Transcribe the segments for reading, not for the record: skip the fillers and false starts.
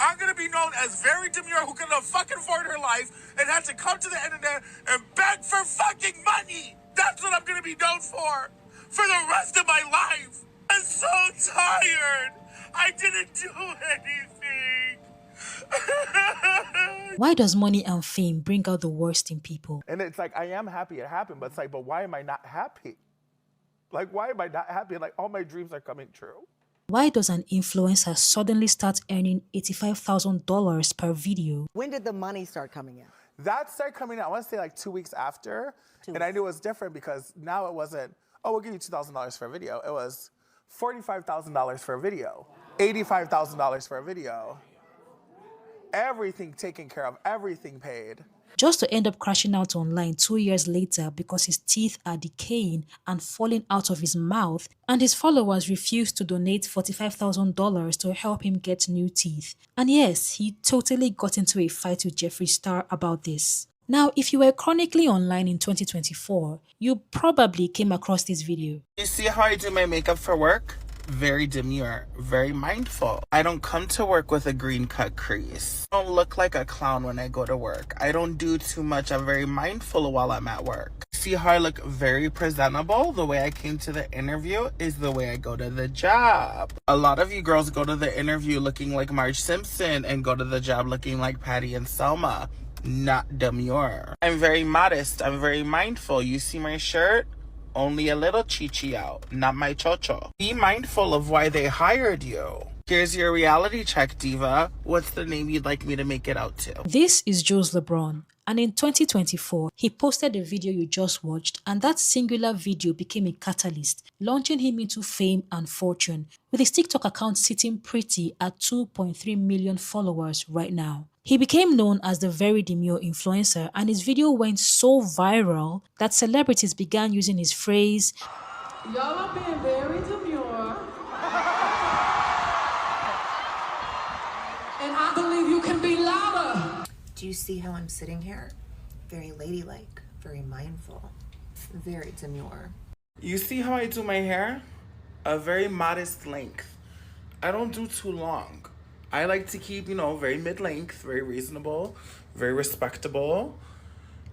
I'm gonna be known as very demure who couldn't fucking afford her life and had to come to the internet and beg for fucking money. That's what I'm gonna be known for the rest of my life. I'm so tired. I didn't do anything. Why does money and fame bring out the worst in people? And it's like, I am happy it happened, but it's like, but why am I not happy? Like, why am I not happy? Like, all my dreams are coming true. Why does an influencer suddenly start earning $85,000 per video? When did the money start coming in? That started coming out, I want to say like 2 weeks after. And I knew it was different because now it wasn't, oh, we'll give you $2,000 for a video. It was $45,000 for a video, $85,000 for a video. Everything taken care of, everything paid. Just to end up crashing out online 2 years later because his teeth are decaying and falling out of his mouth, and his followers refused to donate $45,000 to help him get new teeth. And yes, he totally got into a fight with Jeffree Star about this. Now, if you were chronically online in 2024, you probably came across this video. You see how I do my makeup for work? Very demure, very mindful. I don't come to work with a green cut crease. I don't look like a clown when I go to work. I don't do too much. I'm very mindful while I'm at work. See how I look very presentable? The way I came to the interview is the way I go to the job. A lot of you girls go to the interview looking like Marge Simpson and go to the job looking like Patty and Selma. Not demure. I'm very modest. I'm very mindful. You see my shirt? Only a little chichi out, not my chocho. Be mindful of why they hired you. Here's your reality check, diva. What's the name you'd like me to make it out to? This is Jools Lebron, and in 2024, he posted the video you just watched, and that singular video became a catalyst, launching him into fame and fortune, with his TikTok account sitting pretty at 2.3 million followers right now. He became known as the Very Demure influencer, and his video went so viral that celebrities began using his phrase, "Y'all are being very demure. And I believe you can be louder." Do you see how I'm sitting here? Very ladylike, very mindful, very demure. You see how I do my hair? A very modest length. I don't do too long. I like to keep, very mid-length, very reasonable, very respectable.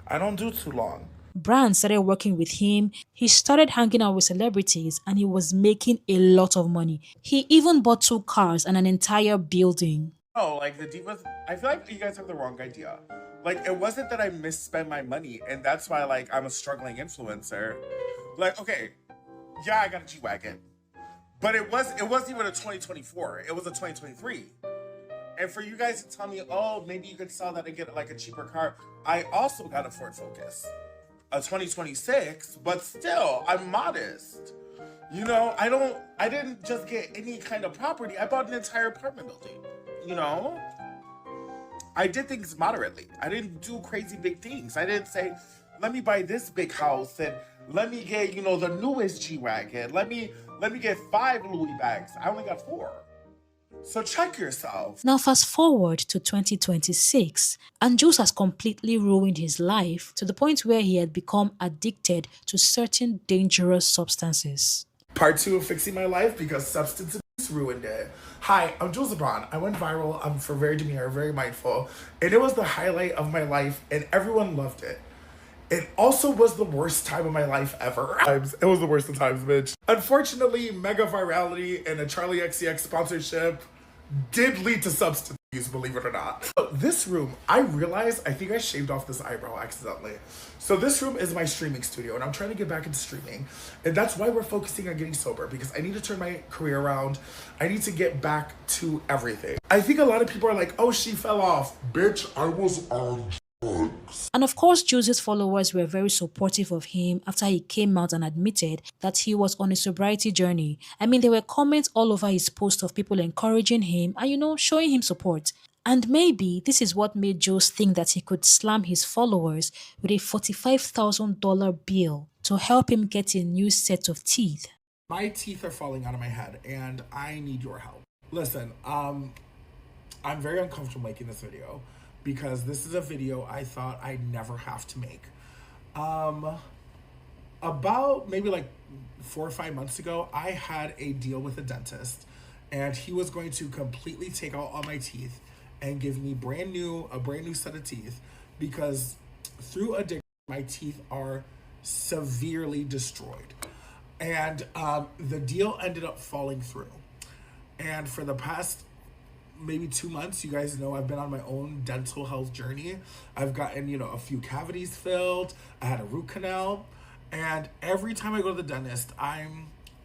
I don't do too long. Brands started working with him, he started hanging out with celebrities, and he was making a lot of money. He even bought 2 cars and an entire building. Oh, like the divas, I feel like you guys have the wrong idea. Like, it wasn't that I misspent my money, and that's why, I'm a struggling influencer. Like, okay, yeah, I got a G-Wagon. But it wasn't even a 2024. It was a 2023. And for you guys to tell me, oh, maybe you could sell that and get a cheaper car. I also got a Ford Focus, a 2026, but still, I'm modest. I didn't just get any kind of property. I bought an entire apartment building, I did things moderately. I didn't do crazy big things. I didn't say, let me buy this big house and let me get, the newest G-Wagon. Let me get 5 Louis bags. I only got 4. So check yourself. Now fast forward to 2026, and Jools has completely ruined his life to the point where he had become addicted to certain dangerous substances. Part 2 of fixing my life because substance abuse ruined it. Hi, I'm Jools Lebron. I went viral. I'm for very demure, very mindful. And it was the highlight of my life and everyone loved it. It also was the worst time of my life ever. It was the worst of times, bitch. Unfortunately, mega virality and a Charlie XCX sponsorship did lead to substance abuse, believe it or not. So this room, I realized, I think I shaved off this eyebrow accidentally. So this room is my streaming studio and I'm trying to get back into streaming. And that's why we're focusing on getting sober, because I need to turn my career around. I need to get back to everything. I think a lot of people are like, oh, she fell off. Bitch, I was on drugs. And of course, Jools' followers were very supportive of him after he came out and admitted that he was on a sobriety journey. I mean, there were comments all over his post of people encouraging him and, showing him support. And maybe this is what made Jools think that he could slam his followers with a $45,000 bill to help him get a new set of teeth. My teeth are falling out of my head and I need your help. Listen, I'm very uncomfortable making this video because this is a video I thought I'd never have to make. About maybe 4 or 5 months ago, I had a deal with a dentist and he was going to completely take out all my teeth and give me a brand new set of teeth, because through addiction, my teeth are severely destroyed. And the deal ended up falling through. And for the past maybe 2 months, you guys know I've been on my own dental health journey. I've gotten, a few cavities filled. I had a root canal. And every time I go to the dentist,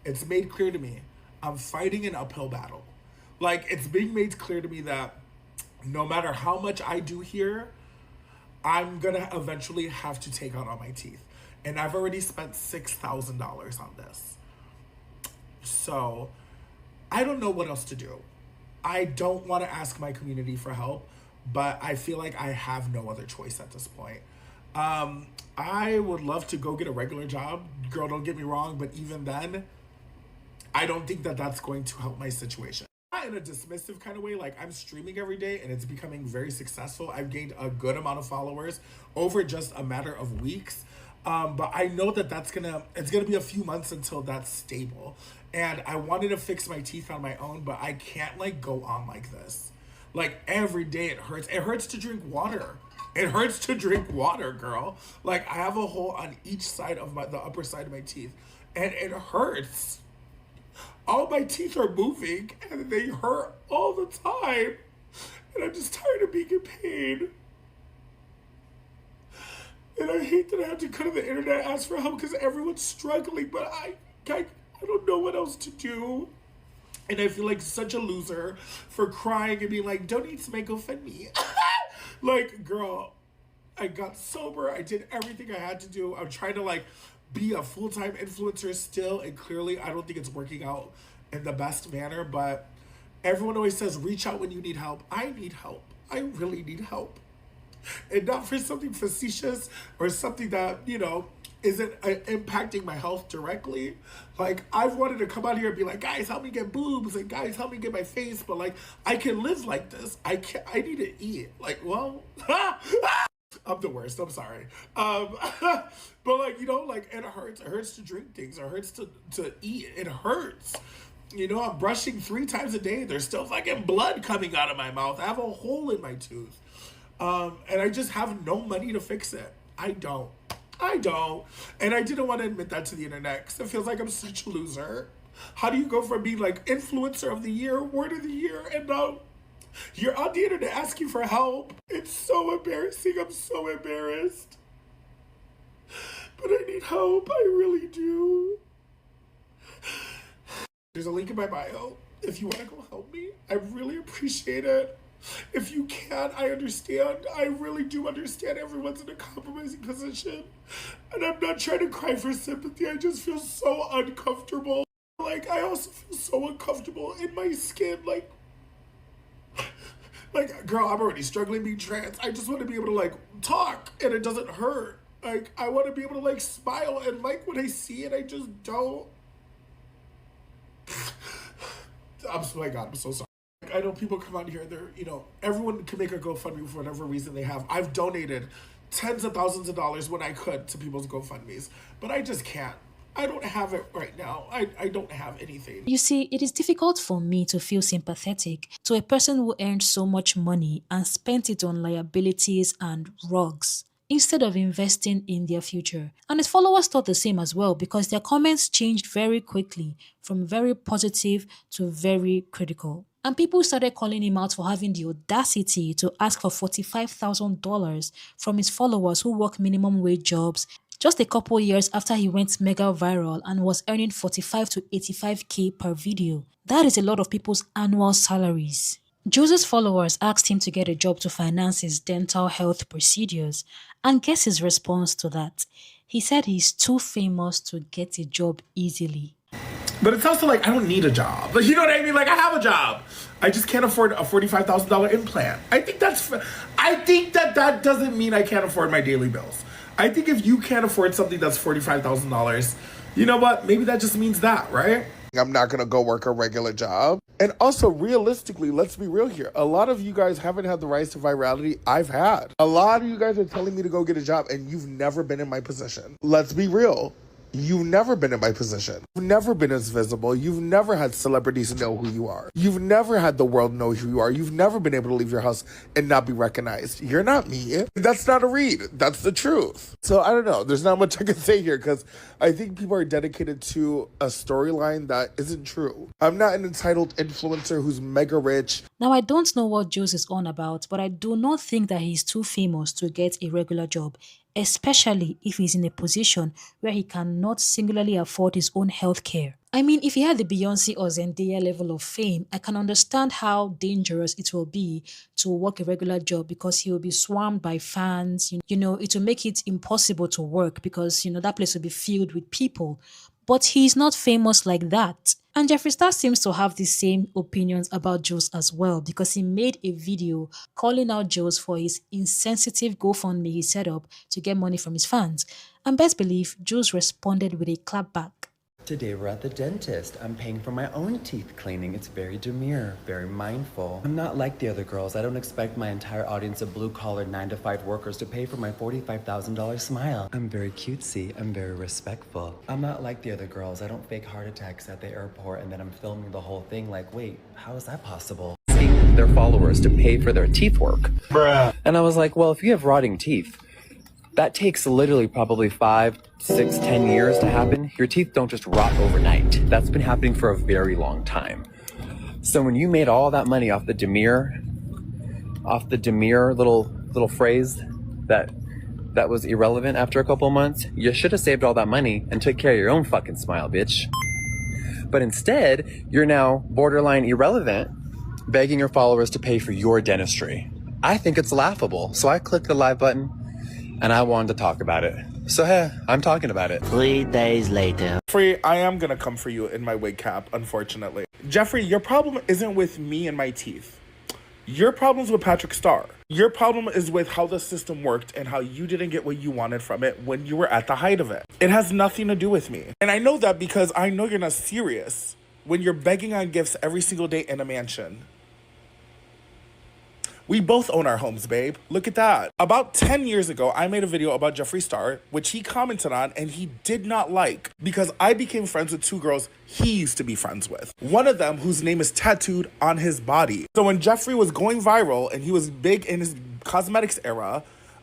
it's made clear to me, I'm fighting an uphill battle. Like, it's being made clear to me that no matter how much I do here, I'm gonna eventually have to take out all my teeth. And I've already spent $6,000 on this. So I don't know what else to do. I don't want to ask my community for help, but I feel like I have no other choice at this point. I would love to go get a regular job. Girl, don't get me wrong, but even then, I don't think that that's going to help my situation. Not in a dismissive kind of way, like I'm streaming every day and it's becoming very successful. I've gained a good amount of followers over just a matter of weeks. But I know that it's gonna be a few months until that's stable. And I wanted to fix my teeth on my own, but I can't like go on like this. Like every day it hurts. It hurts to drink water. It hurts to drink water, girl. Like I have a hole on each side of the upper side of my teeth, and it hurts. All my teeth are moving and they hurt all the time. And I'm just tired of being in pain. And I hate that I have to come to the internet and ask for help because everyone's struggling, but I don't know what else to do. And I feel like such a loser for crying and being like, donate to my GoFundMe. Like, girl, I got sober. I did everything I had to do. I'm trying to like be a full-time influencer still. And clearly I don't think it's working out in the best manner, but everyone always says, reach out when you need help. I need help. I really need help. And not for something facetious or something that, isn't impacting my health directly. Like, I've wanted to come out here and be like, guys, help me get boobs, and guys, help me get my face, but like, I can live like this. I need to eat. Like, well, I'm the worst, I'm sorry. But like, like it hurts to drink things, it hurts to eat, it hurts. I'm brushing 3 times a day, there's still fucking blood coming out of my mouth. I have a hole in my tooth. And I just have no money to fix it. I don't. And I didn't want to admit that to the internet because it feels like I'm such a loser. How do you go from being like influencer of the year, word of the year, and now you're on the internet asking for help? It's so embarrassing. I'm so embarrassed. But I need help. I really do. There's a link in my bio. If you want to go help me, I really appreciate it. If you can, I understand. I really do understand everyone's in a compromising position. And I'm not trying to cry for sympathy. I just feel so uncomfortable. Like, I also feel so uncomfortable in my skin. Like, girl, I'm already struggling being trans. I just want to be able to, like, talk and it doesn't hurt. Like, I want to be able to, like, smile and like what I see and I just don't. Oh my God, I'm so sorry. I know people come out here, they're, everyone can make a GoFundMe for whatever reason they have. I've donated tens of thousands of dollars when I could to people's GoFundMes, but I just can't. I don't have it right now. I don't have anything. You see, it is difficult for me to feel sympathetic to a person who earned so much money and spent it on liabilities and rugs, instead of investing in their future. And his followers thought the same as well because their comments changed very quickly from very positive to very critical. And people started calling him out for having the audacity to ask for $45,000 from his followers who work minimum wage jobs just a couple years after he went mega viral and was earning 45 to 85k per video. That is a lot of people's annual salaries. Jools' followers asked him to get a job to finance his dental health procedures, and guess his response to that? He said he's too famous to get a job easily. But it's also like, I don't need a job. Like, you know what I mean? Like, I have a job. I just can't afford a $45,000 implant. I think that doesn't mean I can't afford my daily bills. I think if you can't afford something that's $45,000, you know what? Maybe that just means that, right? I'm not going to go work a regular job. And also, realistically, let's be real here. A lot of you guys haven't had the rise to virality I've had. A lot of you guys are telling me to go get a job and you've never been in my position. Let's be real. You've never been in my position. You've never been as visible. You've never had celebrities know who you are. You've never had the world know who you are. You've never been able to leave your house and not be recognized. You're not me. That's not a read. That's the truth. So I don't know. There's not much I can say here because I think people are dedicated to a storyline that isn't true. I'm not an entitled influencer who's mega rich. Now, I don't know what Jools is on about, but I do not think that he's too famous to get a regular job, especially if he's in a position where he cannot singularly afford his own health care. I mean, if he had the Beyonce or Zendaya level of fame, I can understand how dangerous it will be to work a regular job because he will be swarmed by fans. You know, it will make it impossible to work because, that place will be filled with people. But he's not famous like that. And Jeffree Star seems to have the same opinions about Jools as well because he made a video calling out Jools for his insensitive GoFundMe he set up to get money from his fans. And best believe, Jools responded with a clapback. Today we're at the dentist. I'm paying for my own teeth cleaning. It's very demure, very mindful. I'm not like the other girls. I don't expect my entire audience of blue-collar 9-to-5 workers to pay for my $45,000 smile. I'm very cutesy. I'm very respectful. I'm not like the other girls. I don't fake heart attacks at the airport and then I'm filming the whole thing like, wait, how is that possible? Asking their followers to pay for their teeth work. Bruh. And I was like, well, if you have rotting teeth, that takes literally probably 5, 6, 10 years to happen. Your teeth don't just rot overnight. That's been happening for a very long time. So when you made all that money off the Demure little phrase that was irrelevant after a couple months, you should have saved all that money and took care of your own fucking smile, bitch. But instead, you're now borderline irrelevant, begging your followers to pay for your dentistry. I think it's laughable. So I clicked the live button and I wanted to talk about it. So hey, I'm talking about it. 3 days later. Jeffree, I am gonna come for you in my wig cap, unfortunately. Jeffree, your problem isn't with me and my teeth. Your problem's with Patrick Star. Your problem is with how the system worked and how you didn't get what you wanted from it when you were at the height of it. It has nothing to do with me. And I know that because I know you're not serious when you're begging on gifts every single day in a mansion. We both own our homes, babe. Look at that. About 10 years ago, I made a video about Jeffree Star, which he commented on and he did not like because I became friends with 2 girls he used to be friends with. One of them whose name is tattooed on his body. So when Jeffree was going viral and he was big in his cosmetics era,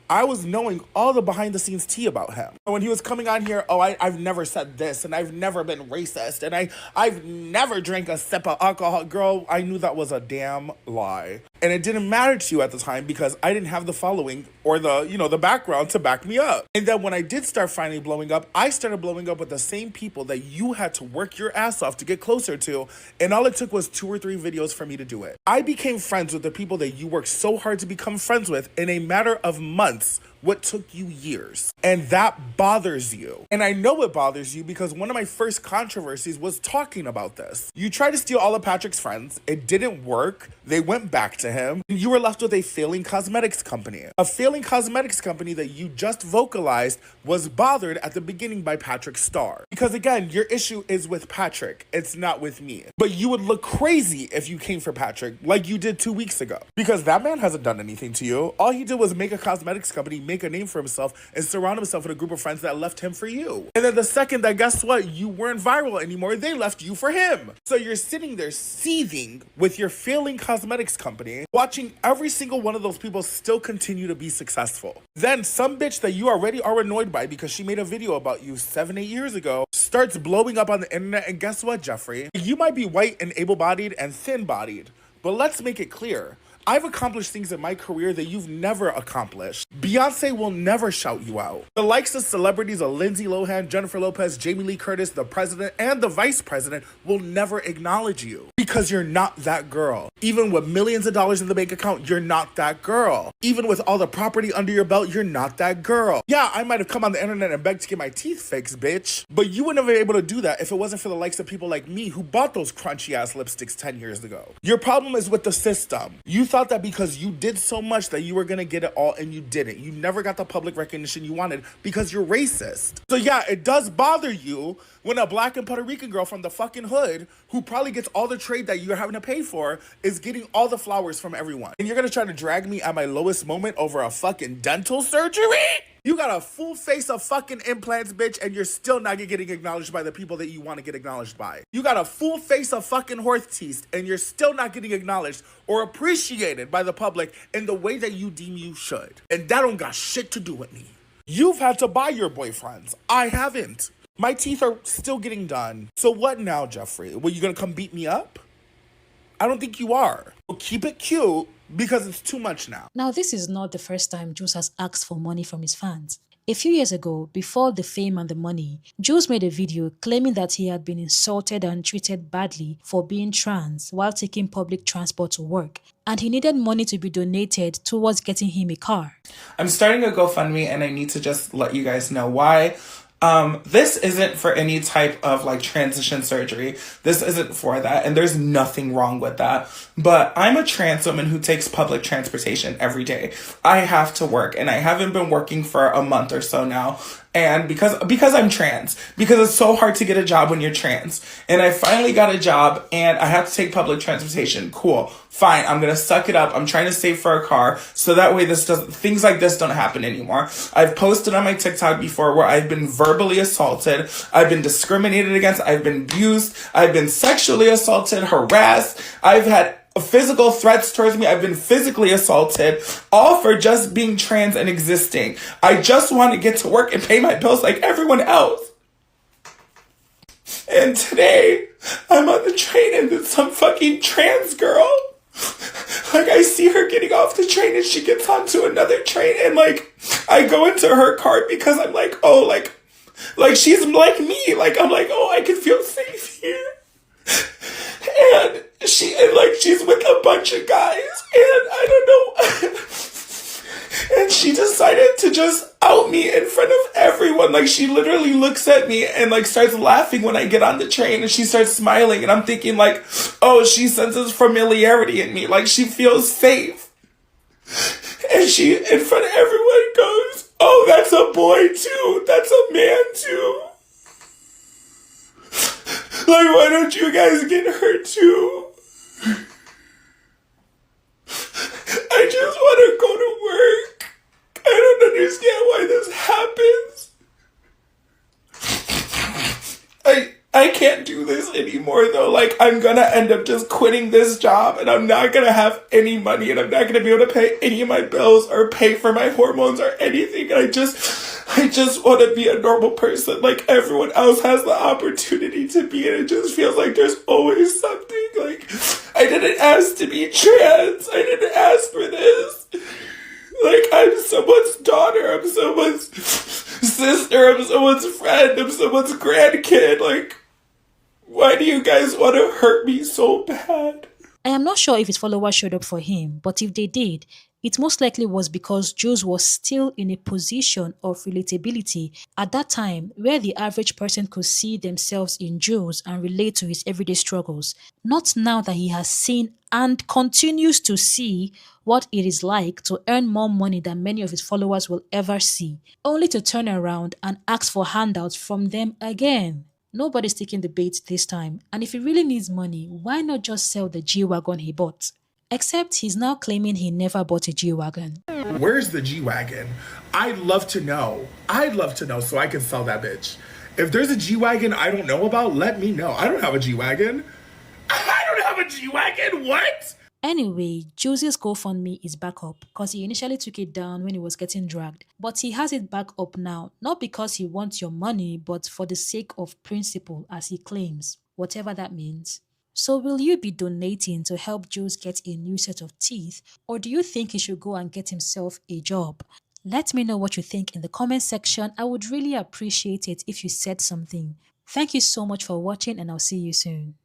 I was knowing all the behind the scenes tea about him. When he was coming on here, I've never said this and I've never been racist and I've never drank a sip of alcohol. Girl, I knew that was a damn lie. And it didn't matter to you at the time because I didn't have the following or the background to back me up. And then when I did start finally blowing up, I started blowing up with the same people that you had to work your ass off to get closer to. And all it took was 2 or 3 videos for me to do it. I became friends with the people that you worked so hard to become friends with in a matter of months. What took you years. And that bothers you. And I know it bothers you because one of my first controversies was talking about this. You tried to steal all of Patrick's friends. It didn't work. They went back to him. And you were left with a failing cosmetics company. A failing cosmetics company that you just vocalized was bothered at the beginning by Patrick Star. Because again, your issue is with Patrick. It's not with me. But you would look crazy if you came for Patrick like you did 2 weeks ago. Because that man hasn't done anything to you. All he did was make a cosmetics company, make a name for himself, and surround himself with a group of friends that left him for you. And then the second that, guess what, you weren't viral anymore, they left you for him. So you're sitting there seething with your failing cosmetics company, watching every single one of those people still continue to be successful. Then some bitch that you already are annoyed by because she made a video about you 7, 8 years ago starts blowing up on the internet, and guess what, Jeffree? You might be white and able-bodied and thin-bodied, but let's make it clear. I've accomplished things in my career that you've never accomplished. Beyonce will never shout you out. The likes of celebrities of Lindsay Lohan, Jennifer Lopez, Jamie Lee Curtis, the president, and the vice president will never acknowledge you because you're not that girl. Even with millions of dollars in the bank account, you're not that girl. Even with all the property under your belt, you're not that girl. Yeah, I might have come on the internet and begged to get my teeth fixed, bitch, but you wouldn't have been able to do that if it wasn't for the likes of people like me who bought those crunchy ass lipsticks 10 years ago. Your problem is with the system. You thought that because you did so much that you were gonna get it all and you didn't. You never got the public recognition you wanted because you're racist. So yeah, it does bother you when a black and Puerto Rican girl from the fucking hood who probably gets all the trade that you're having to pay for is getting all the flowers from everyone. And you're gonna try to drag me at my lowest moment over a fucking dental surgery? You got a full face of fucking implants, bitch, and you're still not getting acknowledged by the people that you want to get acknowledged by. You got a full face of fucking horse teeth, and you're still not getting acknowledged or appreciated by the public in the way that you deem you should. And that don't got shit to do with me. You've had to buy your boyfriends. I haven't. My teeth are still getting done. So what now, Jeffree? Were you gonna come beat me up? I don't think you are. Well, keep it cute because it's too much now. Now, this is not the first time Jools has asked for money from his fans. A few years ago, before the fame and the money, Jools made a video claiming that he had been insulted and treated badly for being trans while taking public transport to work, and he needed money to be donated towards getting him a car. I'm starting a GoFundMe and I need to just let you guys know why. This isn't for any type of like transition surgery. This isn't for that. And there's nothing wrong with that. But I'm a trans woman who takes public transportation every day. I have to work and I haven't been working for a month or so now. And because I'm trans, because it's so hard to get a job when you're trans. And I finally got a job and I have to take public transportation. Cool. Fine. I'm going to suck it up. I'm trying to save for a car. So that way things like this don't happen anymore. I've posted on my TikTok before where I've been verbally assaulted. I've been discriminated against. I've been abused. I've been sexually assaulted, harassed. I've had physical threats towards me. I've been physically assaulted, all for just being trans and existing. I just want to get to work and pay my bills like everyone else. And today, I'm on the train and there's some fucking trans girl. Like, I see her getting off the train and she gets onto another train and like, I go into her cart because I'm like, oh, like she's like me. Like, I'm like, oh, I can feel safe here. And she's with a bunch of guys and I don't know. And she decided to just out me in front of everyone. Like, she literally looks at me and like starts laughing when I get on the train and she starts smiling and I'm thinking like, oh, she senses familiarity in me. Like, she feels safe. And she, in front of everyone, goes, oh, that's a boy too. That's a man too. Like, why don't you guys get hurt too? I just want to go to work. I don't understand why this happens. I can't do this anymore though. Like, I'm gonna end up just quitting this job and I'm not gonna have any money and I'm not gonna be able to pay any of my bills or pay for my hormones or anything. I just want to be a normal person like everyone else has the opportunity to be, and it just feels like there's always something. Like, I didn't ask to be trans. I didn't ask for this. Like, I'm someone's daughter. I'm someone's sister. I'm someone's friend. I'm someone's grandkid. Like, why do you guys want to hurt me so bad? I am not sure if his followers showed up for him, but if they did, it most likely was because Jools was still in a position of relatability at that time where the average person could see themselves in Jools and relate to his everyday struggles. Not now that he has seen and continues to see what it is like to earn more money than many of his followers will ever see, only to turn around and ask for handouts from them again. Nobody's taking the bait this time, and if he really needs money, why not just sell the G-Wagon he bought? Except he's now claiming he never bought a G-Wagon. Where's the G-Wagon? I'd love to know. I'd love to know so I can sell that bitch. If there's a G-Wagon I don't know about, let me know. I don't have a G-Wagon. I don't have a G-Wagon? What? Anyway, Jools' GoFundMe is back up because he initially took it down when he was getting dragged. But he has it back up now, not because he wants your money, but for the sake of principle, as he claims, whatever that means. So will you be donating to help Jools get a new set of teeth, or do you think he should go and get himself a job? Let me know what you think in the comment section. I would really appreciate it if you said something. Thank you so much for watching and I'll see you soon.